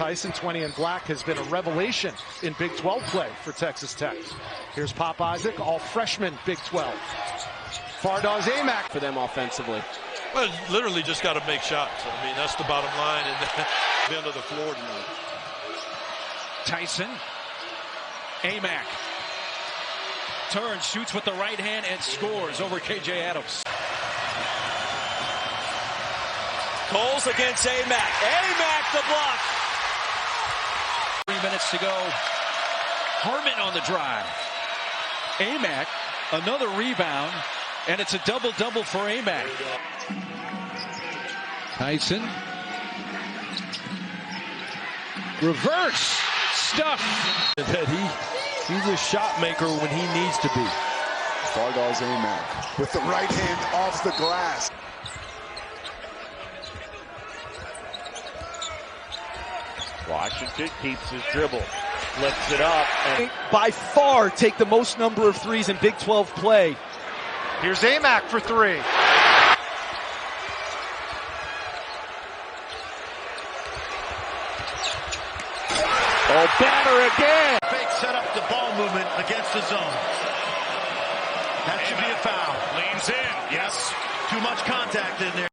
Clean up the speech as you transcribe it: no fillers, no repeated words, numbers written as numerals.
Tyson, 20 in black, has been a revelation in Big 12 play for Texas Tech. Here's Pop Isaac, all freshman Big 12. Fardaws, Aimaq for them offensively. Well, literally just got to make shots. I mean, that's the bottom line in the end of the floor tonight. Tyson, Aimaq turns, shoots with the right hand, and scores over KJ Adams. Coles against Aimaq. Aimaq the block. 3 minutes to go. Harmon on the drive. Aimaq, another rebound, and it's a double-double for Aimaq. Tyson. Reverse stuff. That he's a shot maker when he needs to be. Fardaws Aimaq with the right hand off the glass. Washington keeps his dribble, flips it up, and By far take the most number of threes in Big 12 play. Here's Aimaq for three. oh, banner again. Fake set up the ball movement against the zone. That should be a foul. Leans in. Yes. Too much contact in there.